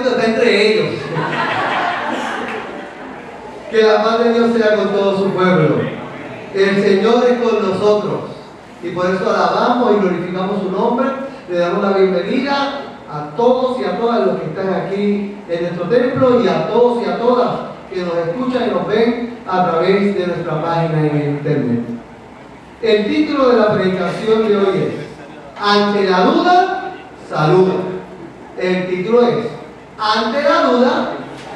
momento está entre ellos. Que la paz de Dios sea con todo su pueblo. El Señor es con nosotros. Y por eso alabamos y glorificamos su nombre. Le damos la bienvenida a todos y a todas los que están aquí en nuestro templo y a todos y a todas que nos escuchan y nos ven a través de nuestra página en internet. El título de la predicación de hoy es Ante la duda, saluda. El título es Ante la duda,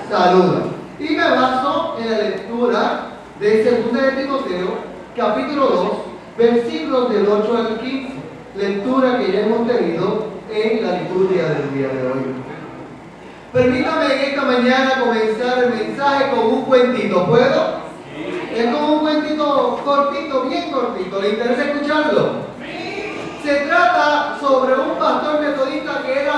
saluda. Y me baso en la lectura de 2 de Timoteo, capítulo 2, versículos del 8 al 15. Lectura que ya hemos tenido en la liturgia del día de hoy. Permítame en esta mañana comenzar el mensaje con un cuentito. ¿Puedo? Es como un cuentito cortito, bien cortito. ¿Le interesa escucharlo? Se trata sobre un pastor metodista que era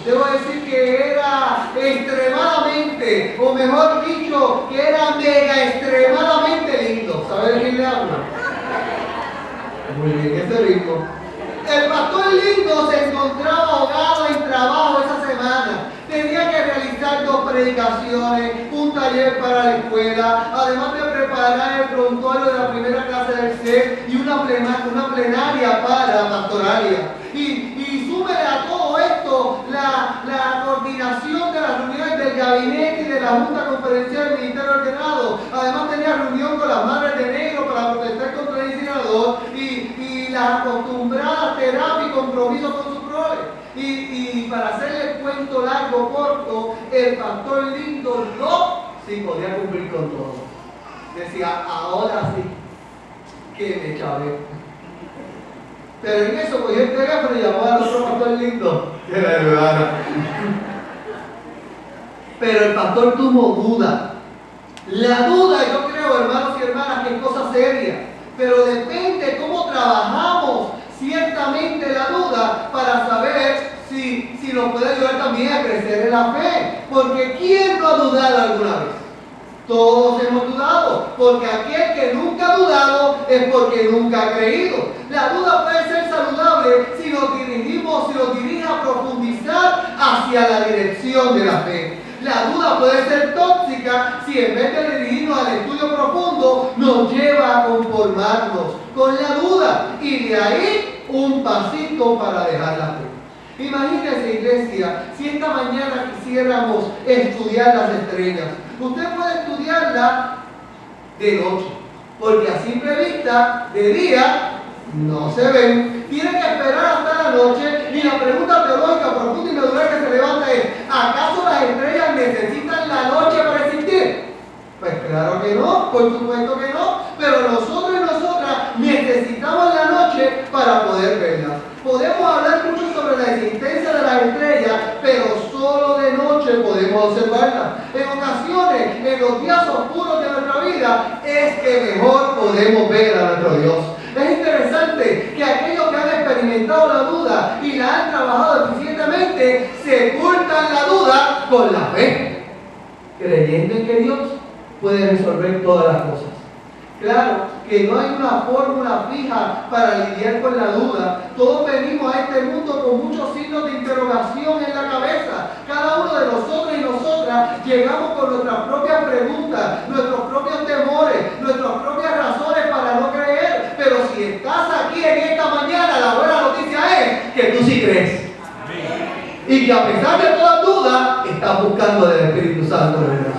debo decir que era extremadamente, o mejor dicho, que era mega extremadamente lindo. ¿Sabe de quién le hablo? Muy bien, ese ritmo. El pastor lindo se encontraba ahogado en trabajo esa semana. Tenía que realizar 2 predicaciones, un taller para la escuela, además de preparar el prontuario de la primera clase del CEP y una plenaria para pastoralia. Y súmele a todo esto la coordinación de las reuniones del gabinete y de la Junta Conferencial del Ministerio Ordenado. Además tenía reunión con las madres de negro para protestar contra el incinerador y las acostumbradas terapias y compromisos con sus roles. Y para hacerle el cuento largo, corto, el pastor lindo sí podía cumplir con todo. Decía, ahora sí que me chavé. Pero en eso cogió el teléfono y llamó al otro pastor lindo que le ayudara. Pero el pastor tuvo duda. La duda, yo creo, hermanos y hermanas, que es cosa seria. Pero depende cómo trabajamos ciertamente la duda para saber si nos puede ayudar también a crecer en la fe. Porque ¿quién no ha dudado alguna vez? Todos hemos dudado, porque aquel que nunca ha dudado es porque nunca ha creído. La duda puede ser saludable si nos dirige a profundizar hacia la dirección de la fe. La duda puede ser tóxica si en vez de dirigirnos al estudio profundo nos lleva a conformarnos con la duda y de ahí un pasito para dejar la fe. Imagínense, iglesia, si esta mañana quisiéramos estudiar las estrellas. Usted puede estudiarla de noche, porque a simple vista, de día, no se ven. Tiene que esperar hasta la noche y la pregunta teológica profunda y medular que se levanta es: ¿acaso las estrellas necesitan la noche para existir? Pues claro que no, por supuesto que no, pero nosotros y nosotras necesitamos la noche para poder verlas. Podemos hablar mucho sobre la existencia de las estrellas, pero solo de noche podemos observarlas. En ocasiones, en los días oscuros de nuestra vida, es que mejor podemos ver a nuestro Dios. Es interesante que aquellos que han experimentado la duda y la han trabajado eficientemente, sepultan la duda con la fe, creyendo en que Dios puede resolver todas las cosas. Claro que no hay una fórmula fija para lidiar con la duda. Todos venimos a este mundo con muchos signos de interrogación en la cabeza. Cada uno de nosotros y nosotras llegamos con nuestras propias preguntas, nuestros propios temores, nuestras propias razones para no creer. Pero si estás aquí en esta mañana, la buena noticia es que tú sí crees. Amén. Y que a pesar de toda duda, estás buscando del Espíritu Santo, ¿verdad?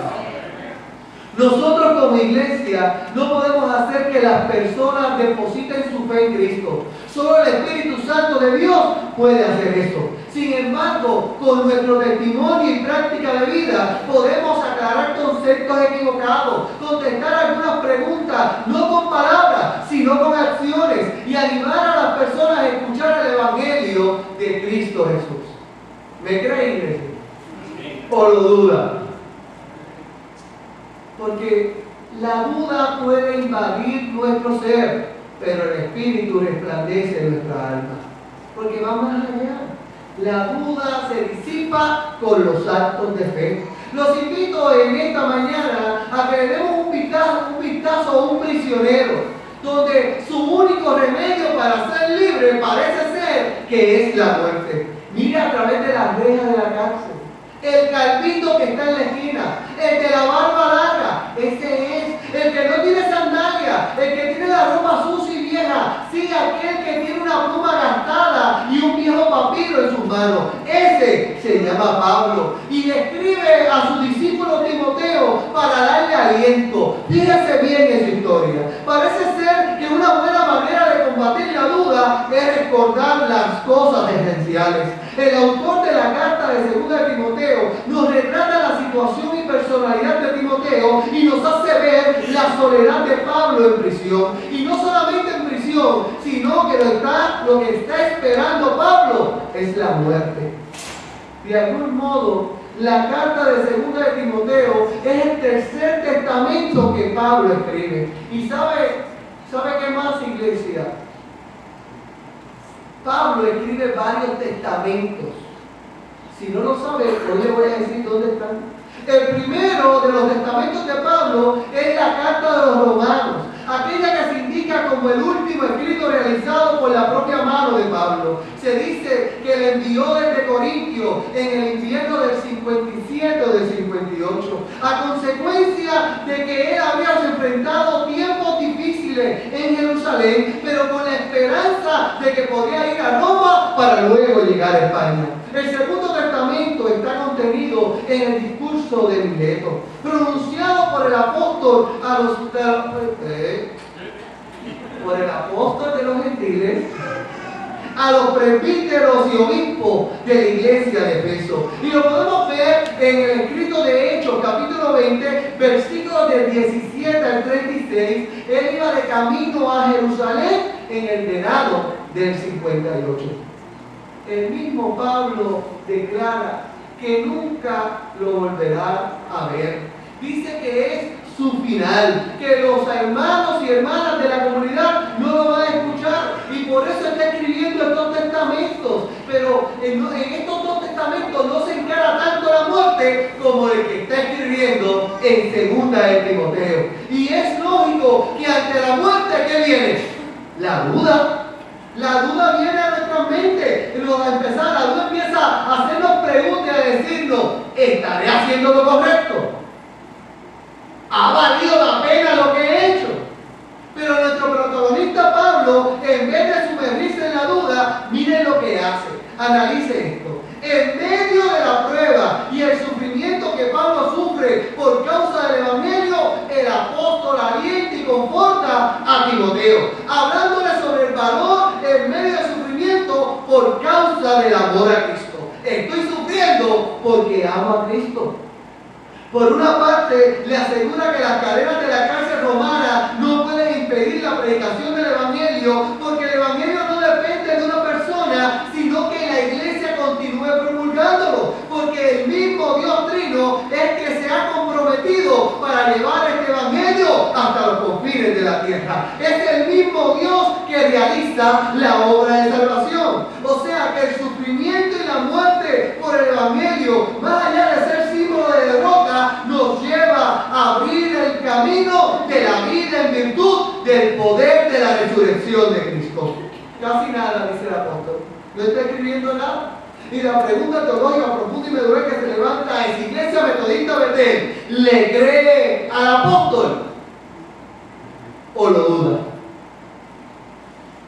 Nosotros como iglesia no podemos hacer que las personas depositen su fe en Cristo. Solo el Espíritu Santo de Dios puede hacer eso. Sin embargo, con nuestro testimonio y práctica de vida podemos aclarar conceptos equivocados, contestar algunas preguntas, no con palabras, sino con acciones, y animar a las personas a escuchar el Evangelio de Cristo Jesús. ¿Me creen, iglesia? ¿O lo duda? Porque la duda puede invadir nuestro ser, pero el Espíritu resplandece en nuestra alma. Porque va más allá. La duda se disipa con los actos de fe. Los invito en esta mañana a que le demos un vistazo a un prisionero, donde su único remedio para ser libre parece ser que es la muerte. Mira a través El calvito que está en la esquina, el de la barba larga, ese es. El que no tiene sandalia, el que tiene la ropa sucia y vieja, sí, aquel que tiene una pluma gastada y un viejo papiro en sus manos. Ese se llama Pablo y le escribe a su discípulo Timoteo para darle aliento. Fíjese bien en su historia. Parece ser que una buena manera de combatir la duda es recordar las cosas esenciales. El autor de la carta de 2 Timoteo nos retrata la situación y personalidad de Timoteo y nos hace ver la soledad de Pablo en prisión. Y no solamente en prisión, sino que lo que está esperando Pablo es la muerte. De algún modo, la carta de 2 Timoteo es el tercer testamento que Pablo escribe. ¿Y sabe qué más, iglesia? Pablo escribe varios testamentos. Si no lo sabe, hoy le voy a decir dónde están. El primero de los testamentos de Pablo es la carta de los Romanos, aquella que se indica como el último escrito realizado por la propia mano de Pablo. Se dice que le envió desde Corintio en el invierno del 57 o del 58, a consecuencia de que él había enfrentado tiempos difíciles en Jerusalén, pero con la esperanza de que podía ir a Roma para luego llegar a España. El segundo testamento está contenido en el discurso de Mileto, pronunciado por el apóstol de los gentiles, a los presbíteros y obispos de la iglesia de Efeso. Y lo podemos ver en el escrito de Hechos, capítulo 20, versículos del 17 al 36. Él iba de camino a Jerusalén en el verano del 58. El mismo Pablo declara que nunca lo volverá a ver. Dice que es su final, que los hermanos y hermanas de la comunidad no lo van a escuchar y por eso está escribiendo estos testamentos. Pero en estos dos testamentos no se encara tanto la muerte como el que está escribiendo en 2 de Timoteo. Y es lógico que ante la muerte, ¿qué viene? La duda. La duda viene a nuestra mente. La duda empieza a hacernos preguntas y a decirnos: ¿estaré haciendo lo correcto? ¿Ha valido la pena lo que he hecho? Pero nuestro protagonista Pablo, en vez de sumergirse en la duda, mire lo que hace. Analice esto. En medio de la prueba y el sufrimiento que Pablo sufre por causa del Evangelio, el apóstol alienta y conforta a Timoteo, hablándole sobre el valor en medio del sufrimiento por causa del amor a Cristo. Estoy sufriendo porque amo a Cristo. Por una parte, le asegura que las cadenas de la cárcel romana no pueden impedir la predicación del Evangelio, porque el Evangelio no depende de una persona, sino que la iglesia continúe promulgándolo, porque el mismo Dios Trino es que se ha comprometido para llevar este Evangelio hasta los confines de la tierra. Es el mismo Dios que realiza la obra de salvación. O sea que el sufrimiento y la muerte por el Evangelio, más allá de ser símbolo de derrota, nos lleva a abrir el camino de la vida en virtud del poder de la resurrección de Cristo. Casi nada, dice el apóstol. No está escribiendo nada. Y la pregunta teológica profunda y medula que se levanta es: Iglesia Metodista Betel, ¿le cree al apóstol o lo duda?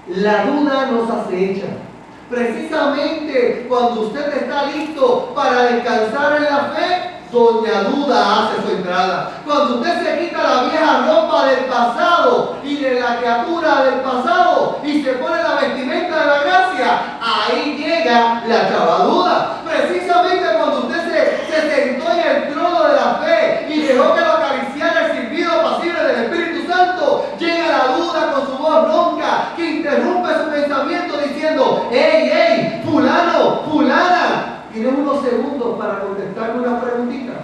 La duda nos acecha. Precisamente cuando usted está listo para descansar en la fe, doña duda hace su entrada. Cuando usted se quita la vieja ropa del pasado y de la criatura del pasado y se pone la vestimenta de la gracia, ahí llega la chavaduda. Precisamente cuando usted se sentó en el trono de la fe y dejó que lo acariciara el silbido apacible del Espíritu Santo, llega la duda con su voz ronca que interrumpe su pensamiento diciendo: ¡Ey, ey, fulano, fulana! Tienes unos segundos para contestarme unas preguntitas.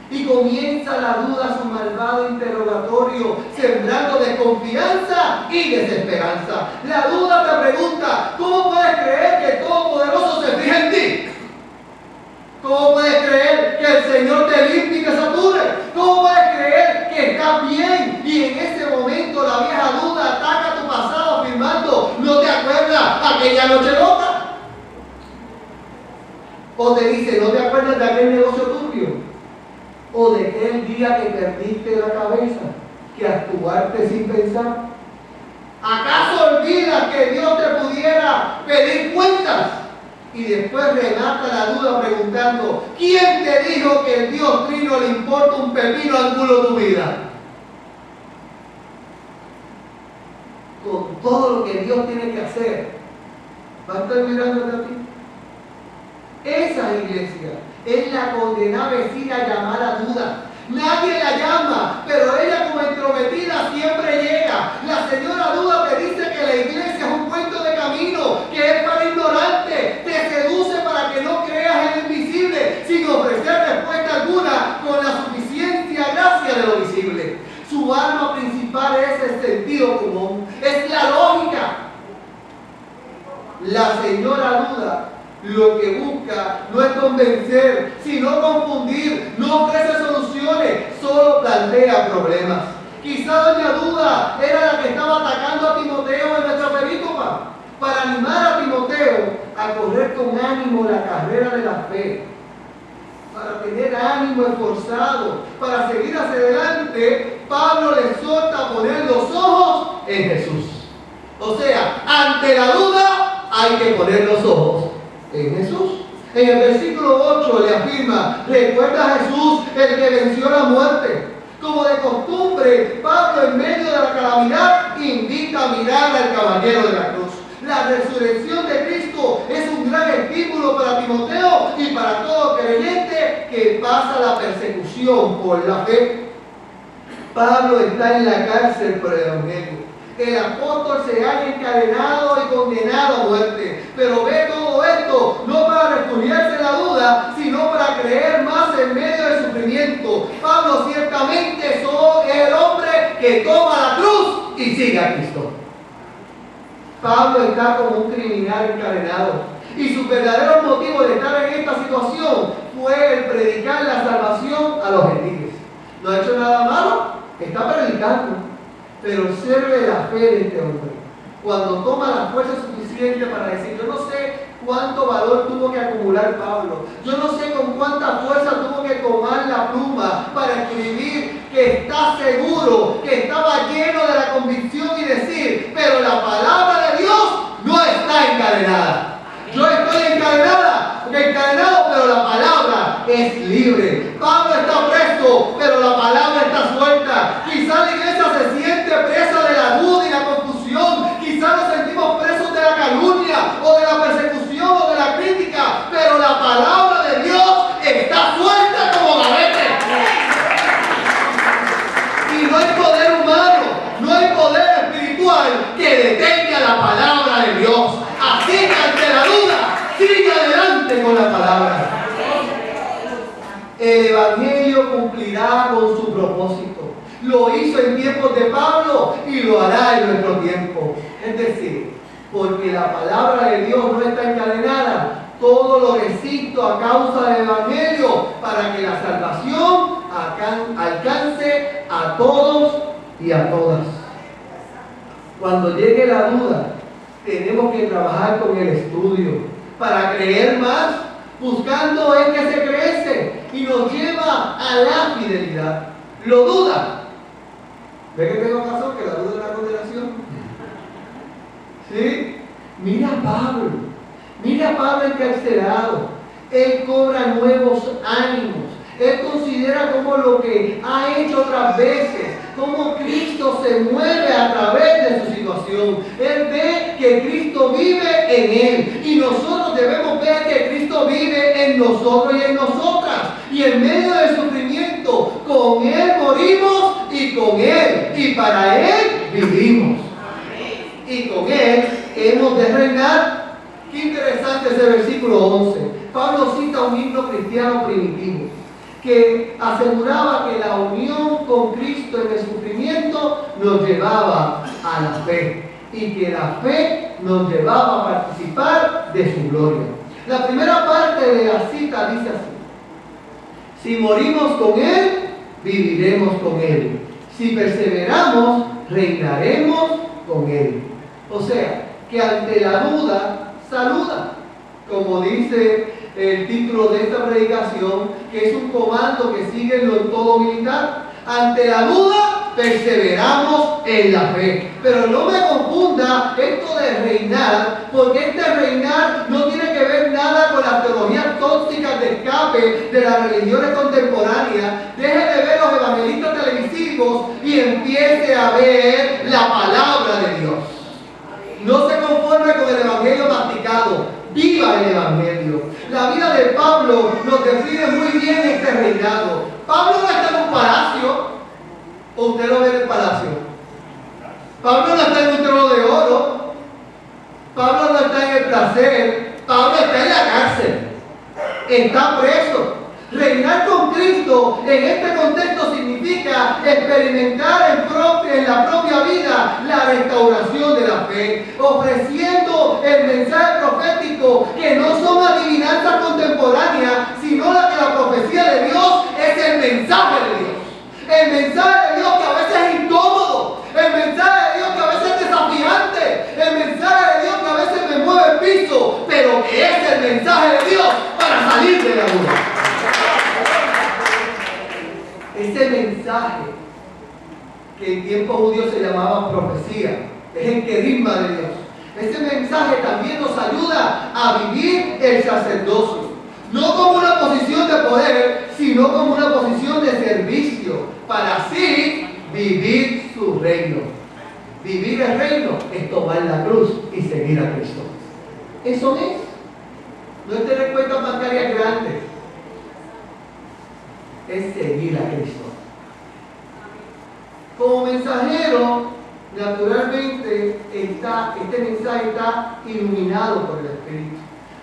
Y comienza la duda su malvado interrogatorio, sembrando desconfianza y desesperanza. La duda te pregunta: ¿cómo puedes creer que el Todopoderoso se fija en ti? ¿Cómo puedes creer que el Señor te limpie y te sature? ¿Cómo puedes creer que estás bien? Y en ese momento la vieja duda ataca tu pasado afirmando: ¿no te acuerdas aquella noche loca? O te dice, ¿no te acuerdas de aquel negocio turbio? O de aquel día que perdiste la cabeza, que actuaste sin pensar. ¿Acaso olvidas que Dios te pudiera pedir cuentas? Y después remata la duda preguntando, ¿quién te dijo que el Dios Trino le importa un pepino al culo tu vida? Con todo lo que Dios tiene que hacer, ¿va a estar mirándote a ti? Esa iglesia es la condenada vecina llamada duda. Nadie la llama, pero ella como entrometida siempre llega. La señora duda te dice que la iglesia es un cuento de camino, que es para ignorante, te seduce para que no creas en el invisible, sin ofrecer respuesta alguna con la suficiencia gracia de lo visible. Su arma principal es el sentido común, es la lógica. La señora duda lo que busca no es convencer, sino confundir, no ofrece soluciones, solo plantea problemas. Quizá doña Duda era la que estaba atacando a Timoteo en nuestra perícopa, para animar a Timoteo a correr con ánimo la carrera de la fe, para tener ánimo esforzado, para seguir hacia adelante. Pablo le exhorta a poner los ojos en Jesús. O sea, ante la duda hay que poner los ojos en Jesús. En el versículo 8 le afirma, recuerda a Jesús, el que venció la muerte. Como de costumbre, Pablo en medio de la calamidad invita a mirar al caballero de la cruz. La resurrección de Cristo es un gran estímulo para Timoteo y para todo creyente que pasa la persecución por la fe. Pablo está en la cárcel por el evangelio. El apóstol se halla encadenado y condenado a muerte, pero ve todo esto no para refugiarse en la duda, sino para creer más en medio del sufrimiento. Pablo ciertamente es el hombre que toma la cruz y sigue a Cristo. Pablo está como un criminal encadenado, y su verdadero motivo de estar en esta situación fue el predicar la salvación a los gentiles. No ha hecho nada malo, está predicando, pero observe la fe de este hombre. Cuando toma la fuerza suficiente para decir, yo no sé cuánto valor tuvo que acumular Pablo, yo no sé con cuánta fuerza tuvo que tomar la pluma para escribir que está seguro, que estaba lleno de la convicción y decir, pero la palabra de Dios no está encadenada. Yo estoy encadenado, pero la palabra es libre. Pablo está preso, pero la palabra está suelta. Quizá la iglesia se siente presa de la duda y la confusión. Quizá nos sentimos presos de la calumnia o de la persecución o de la crítica, pero la palabra de Dios está suelta como gavete. Y no hay poder humano, no hay poder espiritual que detenga la palabra de Dios. Así que ante la duda, sigue adelante con la palabra. El evangelio cumplirá con su propósito. Lo hizo en tiempos de Pablo y lo hará en nuestro tiempo. Es decir, porque la palabra de Dios no está encadenada, todo lo resisto a causa del evangelio para que la salvación alcance a todos y a todas. Cuando llegue la duda, tenemos que trabajar con el estudio para creer más, buscando en que se crece y nos lleva a la fidelidad. ¿Lo duda? ¿Ve que tengo razón? Que la duda es la condenación. ¿Sí? Mira a Pablo encarcelado. Él cobra nuevos ánimos. Él considera como lo que ha hecho otras veces, cómo Cristo se mueve a través de su situación. Él ve que Cristo vive en él y nosotros debemos ver que Cristo vive en nosotros y en nosotras. Y en medio del sufrimiento, con Él morimos y con Él y para Él vivimos. Y con Él hemos de reinar. Qué interesante ese versículo 11. Pablo cita un himno cristiano primitivo que aseguraba que la unión con Cristo en el sufrimiento nos llevaba a la fe y que la fe nos llevaba a participar de su gloria. La primera parte de la cita dice así: si morimos con Él, viviremos con Él. Si perseveramos, reinaremos con Él. O sea, que ante la duda, saluda. Como dice el título de esta predicación, que es un comando que sigue en todo militar. Ante la duda, perseveramos en la fe. Pero no me confunda esto de reinar, porque este reinar no tiene que ver nada con las teologías tóxicas de escape de las religiones contemporáneas. Deje de ver los evangelistas televisivos y empiece a ver la palabra de Dios. No se conforme con el evangelio masticado. Viva el evangelio. La vida de Pablo nos define muy bien este reinado. Pablo no está en un palacio. ¿O usted lo ve en el palacio? Pablo no está en un trono de oro. Pablo no está en el placer. Pablo está en la cárcel. Está preso. Reinar con Cristo en este contexto significa experimentar en la propia vida la restauración de la fe, ofreciendo el mensaje profético que no son adivinanzas contemporáneas, sino la que la profecía de Dios es el mensaje de Dios. El mensaje de Dios que a veces es incómodo, el mensaje de Dios que a veces es desafiante, el mensaje de Dios que a veces me mueve el piso, pero que es el mensaje de Dios para salir de la duda. Ese mensaje que en tiempos judíos se llamaba profecía, es el querigma de Dios. Ese mensaje también nos ayuda a vivir el sacerdocio, no como una posición de poder, sino como una posición de servicio, para así vivir su reino. Vivir el reino es tomar la cruz y seguir a Cristo. Eso es. No es tener cuentas bancarias grandes. Es seguir a Cristo. Como mensajero, naturalmente este mensaje está iluminado por el Espíritu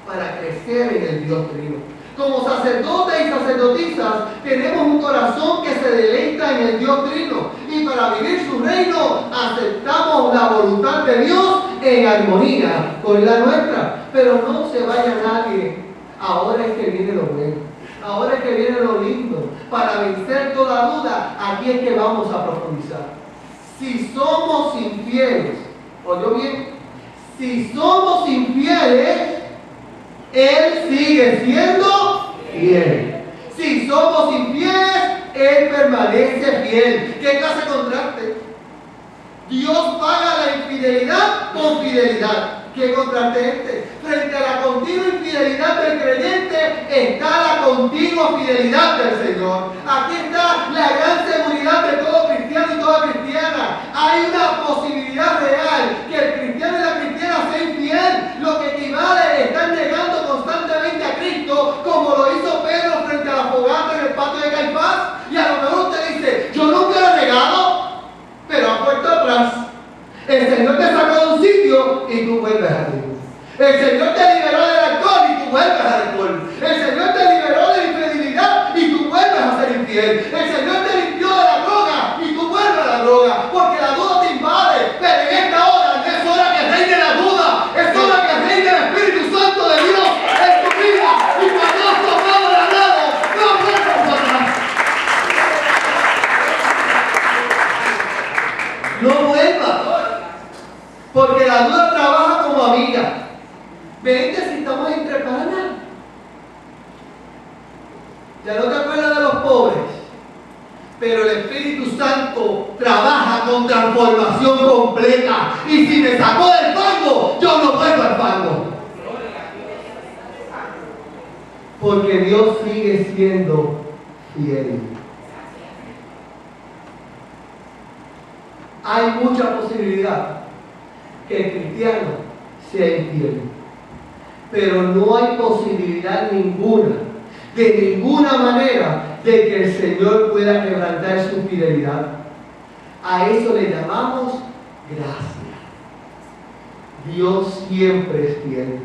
para crecer en el Dios Trino. Como sacerdotes y sacerdotisas tenemos un corazón que se deleita en el Dios Trino, y para vivir su reino aceptamos la voluntad de Dios en armonía con la nuestra. Pero no se vaya nadie, ahora es que viene lo bueno, ahora es que viene lo lindo. Para vencer toda duda, aquí es que vamos a profundizar. Si somos infieles, ¿oyó bien? Si somos infieles, Él sigue siendo fiel. Si somos infieles, Él permanece fiel. ¿Qué clase de contraste? Dios paga la infidelidad con fidelidad. ¿Qué contraste este? Frente a la continua infidelidad del creyente está la continua fidelidad del Señor. Aquí está la gran seguridad de todo cristiano y toda cristiana. Hay una posibilidad real que el cristiano y la cristiana sea infiel, lo que equivale a estar negando constantemente a Cristo, como lo hizo Pedro frente a la fogata en el patio de Caifás. Y a lo mejor usted dice: yo nunca lo he negado, pero ha puesto atrás. El Señor te sacó de un sitio y tú vuelves a ti. El Señor te liberó del alcohol y tú vuelves al alcohol. El Señor te liberó de la infidelidad y tú vuelves a ser infiel. El Señor te limpió de la droga y tú vuelves a la droga, porque la duda te invade. Pero en esta hora no es hora que reine la duda, es hora que reine el Espíritu Santo de Dios en tu vida. Y cuando has tomado la nada, no vuelvas atrás. No vuelvas. Porque la duda trabaja como amiga. Vente si estamos entre panas. Ya no te acuerdas de los pobres. Pero el Espíritu Santo trabaja con transformación completa. Y si me sacó del fango, yo no vuelvo al fango. Porque Dios sigue siendo fiel. Hay mucha posibilidad que el cristiano sea infiel, pero no hay posibilidad ninguna, de ninguna manera, de que el Señor pueda quebrantar su fidelidad. A eso le llamamos gracia. Dios siempre es fiel.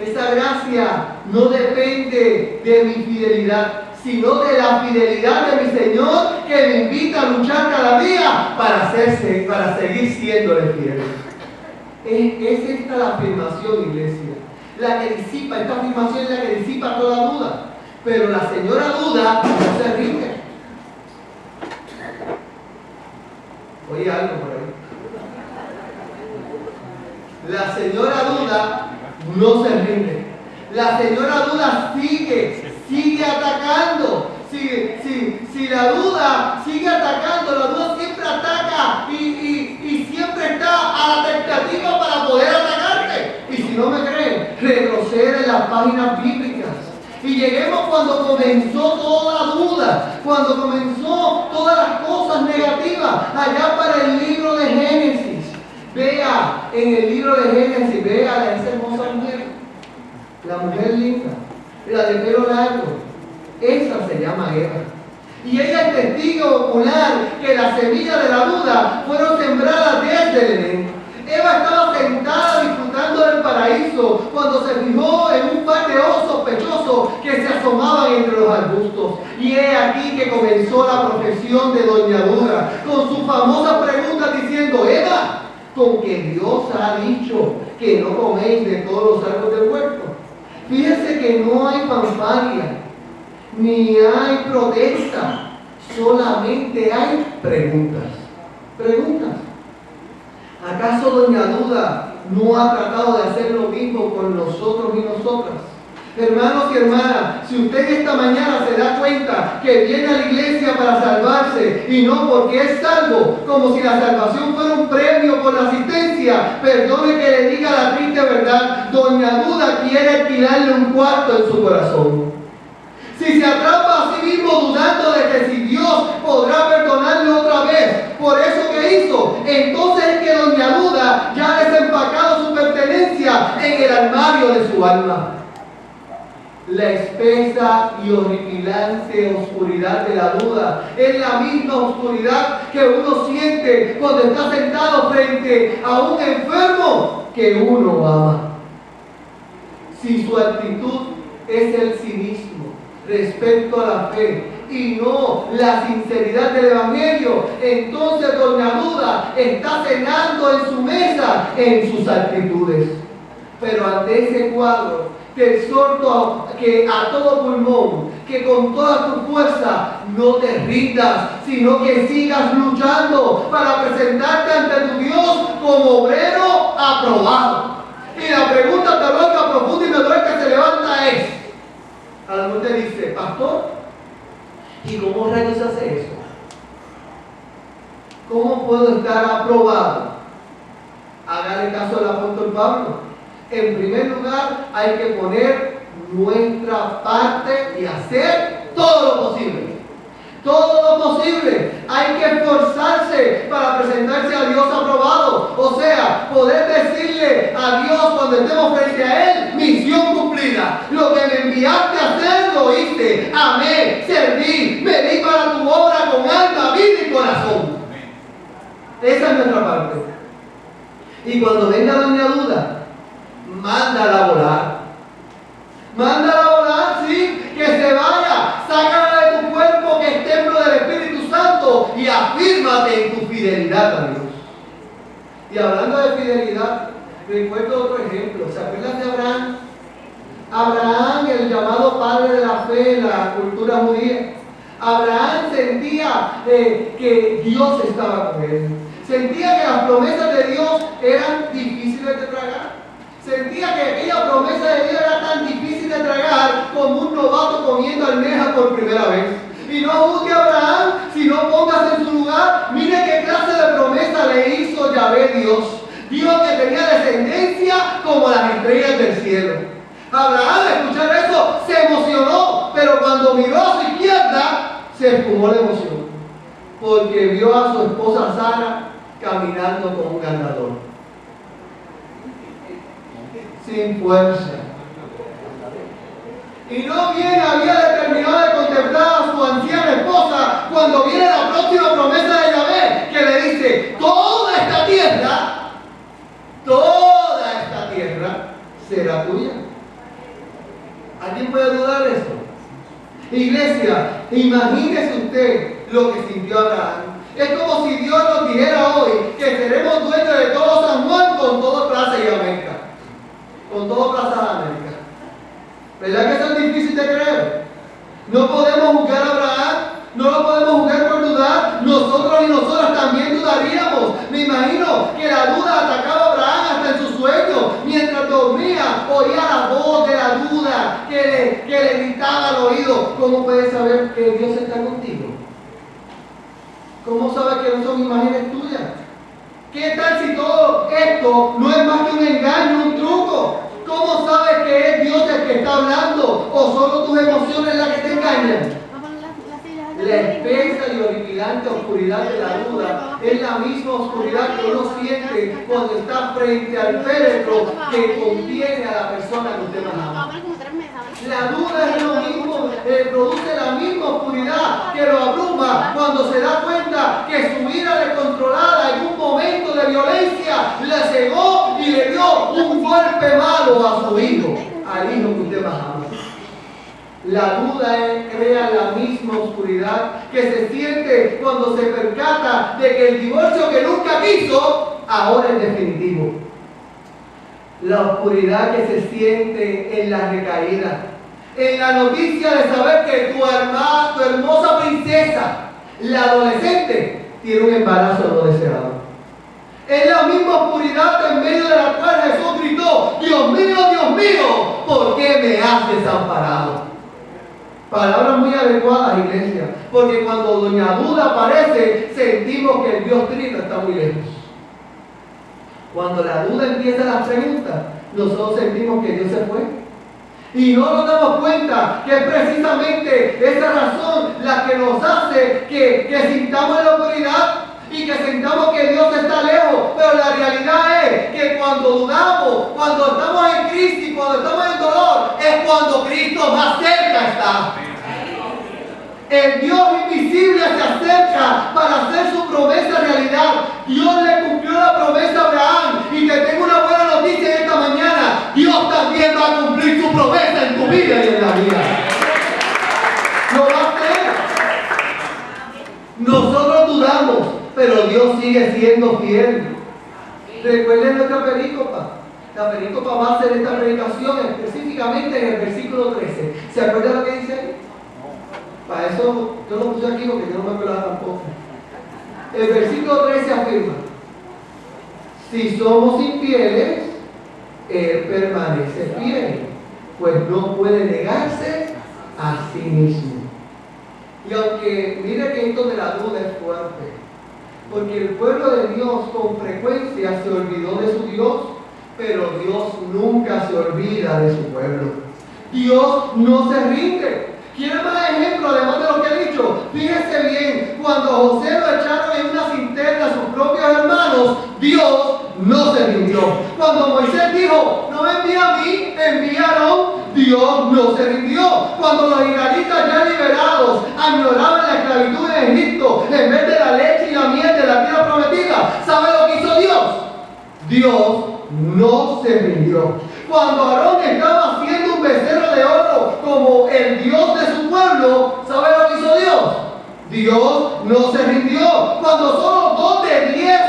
Esa gracia no depende de mi fidelidad, sino de la fidelidad de mi Señor, que me invita a luchar cada día para seguir siéndole fiel. Es esta la afirmación, iglesia, la que disipa, esta afirmación es la que disipa toda duda. Pero la señora duda no se rinde. Oye algo por ahí. La señora duda no se rinde. La señora duda sigue atacando. Si la duda sigue atacando, la duda siempre ataca y siempre está a la tentativa para poder atacarte. Y si no me creen, retrocede en las páginas bíblicas. Y lleguemos cuando comenzó toda la duda, cuando comenzó todas las cosas negativas, allá para el libro de Génesis. Vea en el libro de Génesis, vea esa hermosa mujer, la mujer linda, la de pelo largo. Esa se llama Eva. Y ella es testigo ocular que las semillas de la duda fueron sembradas desde el Edén. Eva estaba sentada disfrutando del paraíso cuando se fijó en un par de ojos sospechosos que se asomaban entre los arbustos. Y he aquí que comenzó la profesión de Doña Duda con sus famosas preguntas diciendo: Eva, con que Dios ha dicho que no coméis de todos los árboles del huerto. Fíjense que no hay fanfarria, ni hay protesta, solamente hay preguntas. Preguntas. ¿Acaso Doña Duda no ha tratado de hacer lo mismo con nosotros y nosotras? Hermanos y hermanas, si usted esta mañana se da cuenta que viene a la iglesia para salvarse y no porque es salvo, como si la salvación fuera un premio por la asistencia, perdone que le diga la triste verdad, Doña Duda quiere alquilarle un cuarto en su corazón. Si se atrapa a sí mismo dudando de que si Dios podrá perdonarle otra vez por eso que hizo, entonces es que Doña Duda ya ha desempacado su pertenencia en el armario de su alma. La espesa y horripilante oscuridad de la duda es la misma oscuridad que uno siente cuando está sentado frente a un enfermo que uno ama. Si su actitud es el cinismo respecto a la fe y no la sinceridad del Evangelio, entonces Doña Duda está cenando en su mesa en sus actitudes. Pero ante ese cuadro, te exhorto que a todo pulmón, que con toda tu fuerza no te rindas, sino que sigas luchando para presentarte ante tu Dios como obrero aprobado. Y la pregunta teológica profunda y me duele que se levanta es: a lo mejor te dice, pastor, ¿y cómo rayos se hace eso? ¿Cómo puedo estar aprobado? Hágale caso al apóstol Pablo. En primer lugar, hay que poner nuestra parte y hacer todo lo posible. Todo lo posible. Hay que esforzarse para presentarse a Dios aprobado. O sea, poder decirle a Dios cuando estemos frente a Él: misión cumplida. Lo que me enviaste a hacer lo hice. Amé, serví, me di para tu obra con alma, vida y corazón. Esa es nuestra parte. Y cuando venga Doña Duda, mándala a volar. Mándala a volar, sí, que se vaya. Sácala de tu cuerpo que es templo del Espíritu Santo y afírmate en tu fidelidad a Dios. Y hablando de fidelidad, recuerdo otro ejemplo. ¿Se acuerdan de Abraham? Abraham, el llamado padre de la fe en la cultura judía. Abraham sentía que Dios estaba con él. Sentía que las promesas de Dios eran difíciles de tragar. Sentía que aquella promesa de Dios era tan difícil de tragar como un novato comiendo almejas por primera vez. Y no juzgue a Abraham, sino póngase en su lugar. Mire qué clase de promesa le hizo Yahvé Dios. Dios que tenía descendencia como las estrellas del cielo. Abraham, al escuchar eso, se emocionó, pero cuando miró a su izquierda, se esfumó la emoción, porque vio a su esposa Sara caminando con un andador, sin fuerza. Y no bien había determinado de contemplar a su anciana esposa cuando viene la próxima promesa de Yahvé, que le dice: toda esta tierra será tuya. ¿Alguien puede dudar de eso? Iglesia, imagínese usted lo que sintió Abraham. Es como si Dios nos dijera hoy que seremos dueños de todo San Juan con todo Plaza y América. Con todo Plaza de América. ¿Verdad que eso es difícil de creer? No podemos juzgar a Abraham, no lo podemos juzgar por dudar. Nosotros y nosotras también dudaríamos. Me imagino que la duda atacaba a Abraham hasta en su sueño. Mientras dormía, oía la voz de la duda que le gritaba al oído. ¿Cómo puedes saber que Dios está contigo? ¿Cómo sabes que no son imágenes tuyas? ¿Qué tal si todo esto no es más que un engaño, un truco? ¿Cómo sabes que es Dios el que está hablando o solo tus emociones las que te engañan? La espesa y horripilante oscuridad de la duda es la misma oscuridad que uno siente cuando está frente al féretro que contiene a la persona que usted más ama. La duda es lo mismo, produce la misma oscuridad que lo abruma cuando se da cuenta que su ira descontrolada en un momento de violencia le cegó y le dio un golpe malo a su hijo, al hijo que usted más ama. La duda crea la misma oscuridad que se siente cuando se percata de que el divorcio que nunca quiso, ahora es definitivo. La oscuridad que se siente en la recaída, en la noticia de saber que tu hermosa princesa, la adolescente, tiene un embarazo no deseado. Es la misma oscuridad en medio de la cual Jesús gritó: Dios mío, ¿por qué me has desamparado? Palabras muy adecuadas, iglesia, porque cuando doña Duda aparece, sentimos que el Dios Trino está muy lejos. Cuando la duda empieza las preguntas, nosotros sentimos que Dios se fue. Y no nos damos cuenta que es precisamente esa razón la que nos hace que sintamos la oscuridad y que sintamos que Dios está lejos. Pero la realidad es que cuando dudamos, cuando estamos en crisis, cuando estamos en dolor, es cuando Cristo más cerca está. El Dios invisible se acerca para hacer su promesa realidad. Dios le cumplió la promesa a Abraham. Y te tengo una buena noticia esta mañana. Dios también va a cumplir su promesa en tu vida y en la mía. Lo va a hacer. Nosotros dudamos, pero Dios sigue siendo fiel. Recuerden nuestra perícopa. La perícopa va a ser esta predicación específicamente en el versículo 13. ¿Se acuerdan lo que dice ahí? Para eso yo lo puse aquí porque yo no me acuerdo tampoco. El versículo 13 afirma: si somos infieles, Él permanece fiel, pues no puede negarse a sí mismo. Y aunque mire que esto de la duda es fuerte, porque el pueblo de Dios con frecuencia se olvidó de su Dios, pero Dios nunca se olvida de su pueblo. Dios no se rinde. ¿Quiere más ejemplo además de lo que he dicho? Fíjese bien, cuando José lo echaron en una cisterna a sus propios hermanos, Dios no se rindió. Cuando Moisés dijo: no me envía a mí, enviaron, Dios no se rindió. Cuando los israelitas ya liberados añoraban la esclavitud en Egipto en vez de la leche y la miel de la tierra prometida, ¿sabe lo que hizo Dios? Dios no se rindió. Cuando Aarón estaba haciendo un becerro de oro como el Dios de su pueblo, ¿sabe lo que hizo Dios? Dios no se rindió. Cuando solo 2 de 10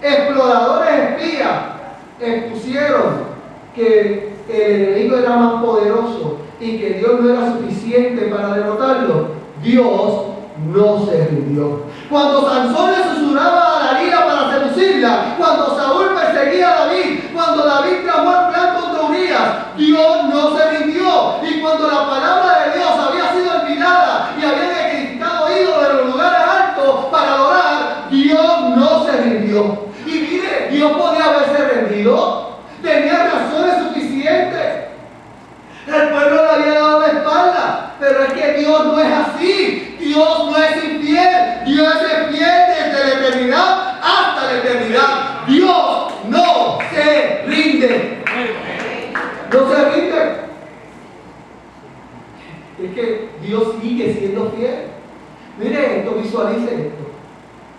exploradores espías expusieron que el enemigo era más poderoso y que Dios no era suficiente para derrotarlo, Dios no se rindió. Cuando Sansón le susurraba a Dalila para seducirla, cuando Saúl perseguía a David, cuando David tramó el plan contra Urías, Dios no se rindió. Y cuando la palabra de Dios había sido olvidada y habían edificado ídolos en los lugares altos para adorar, Dios no se rindió. Y mire, Dios podía haberse rendido, tenía razones suficientes. El pueblo le había dado la espalda, pero es que Dios no es así. Dios no es infiel. Dios es fiel desde la eternidad hasta la eternidad. Dios no se rinde. No se rinde. Es que Dios sigue siendo fiel. Miren esto, visualicen esto.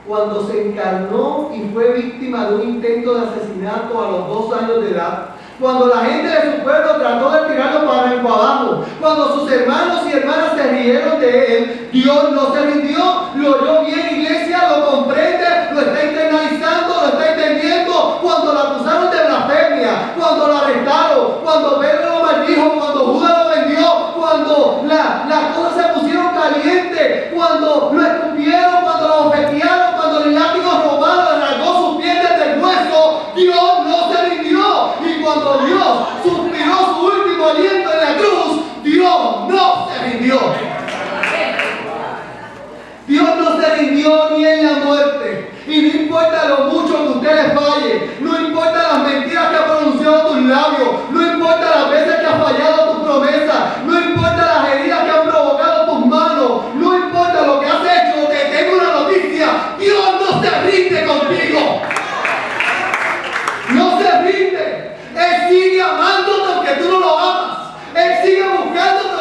Cuando se encarnó y fue víctima de un intento de asesinato a los 2 años de edad, cuando la gente de su pueblo trató de tirarlo para arriba abajo, cuando sus hermanos y hermanas se rieron de él, Dios no se rindió. Lo oyó bien, iglesia, lo comprende, lo está internalizando, lo está entendiendo. Cuando lo acusaron de blasfemia, cuando lo arrestaron, cuando Pedro lo maldijo, cuando Judas lo vendió, cuando las cosas se pusieron calientes, cuando lo escupieron, cuando lo bofetearon, cuando el látigo romano le rasgó sus pies desde el hueso, Dios no se rindió. Y cuando Dios suspiró su último aliento en la cruz,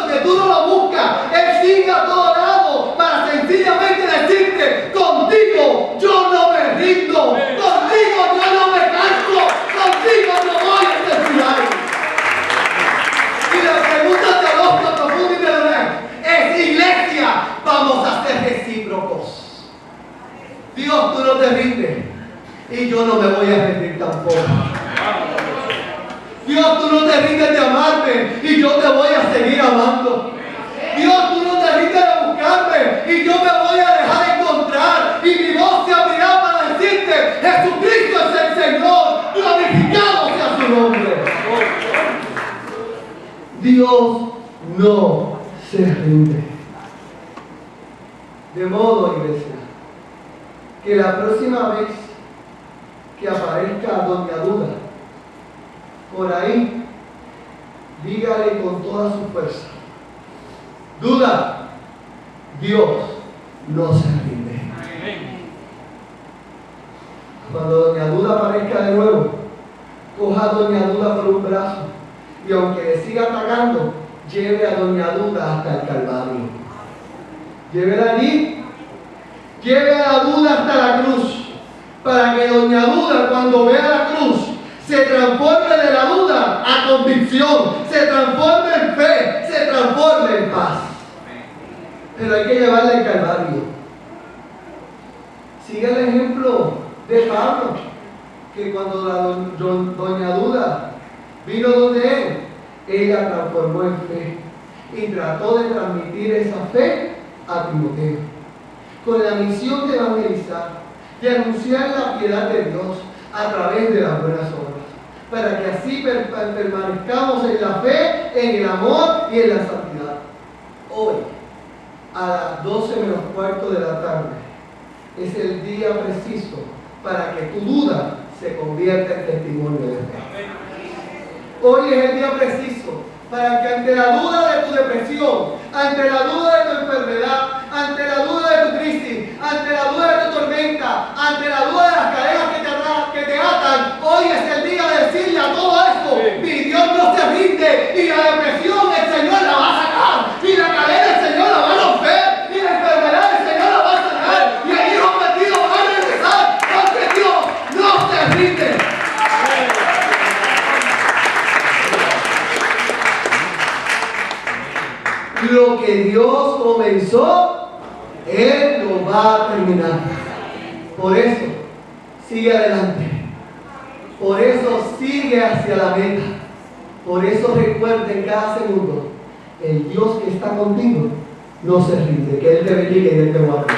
donde tú no lo buscas. Él sigue a todo lado para sencillamente decirte, contigo yo no me rindo, contigo yo no me canso, contigo no voy a descuidar. Y la pregunta teológica profunda y verdadera es, iglesia, vamos a ser recíprocos. Dios, tú no te rindes y yo no me voy a rendir tampoco. Dios, tú no te rindes de amarme y yo te voy a seguir amando. Dios, tú no te rindes de buscarme y yo me voy a dejar encontrar. Y mi voz se abrirá para decirte, Jesucristo es el Señor, glorificado sea su nombre. Dios no se rinde. De modo, iglesia, que la próxima vez que aparezca Doña Duda por ahí, dígale con toda su fuerza, Duda, Dios no se rinde. Cuando Doña Duda aparezca de nuevo, coja a Doña Duda por un brazo y aunque le siga atacando, lleve a Doña Duda hasta el Calvario. Llévela allí, lleve a la Duda hasta la cruz, para que Doña Duda, cuando vea la cruz, se transforme de la duda a convicción, se transforme en fe, se transforme en paz. Pero hay que llevarla al Calvario. Sigue el ejemplo de Pablo, que cuando Doña Duda vino donde él, ella transformó en fe y trató de transmitir esa fe a Timoteo, con la misión de evangelizar, de anunciar la piedad de Dios a través de las buenas obras, para que así permanezcamos en la fe, en el amor y en la santidad. Hoy, a las 12 menos cuarto de la tarde, es el día preciso para que tu duda se convierta en testimonio de fe. Hoy es el día preciso para que ante la duda de tu depresión, ante la duda de tu enfermedad, ante la duda de tu crisis, ante la duda de tu tormenta, ante la duda de las cadenas que te atan, hoy es el día de decirle a todo esto, mi Dios no se rinde, y la depresión el Señor la va a sacar, y la cadena el Señor la va a romper, y la enfermedad el Señor la va a sanar, y el hijo perdido va a regresar, porque Dios no se rinde. Lo que Dios comenzó, Él lo va a terminar. Por eso, sigue adelante. Por eso, sigue hacia la meta. Por eso, recuerde en cada segundo, el Dios que está contigo no se rinde. Que Él te bendiga y Él te guarde.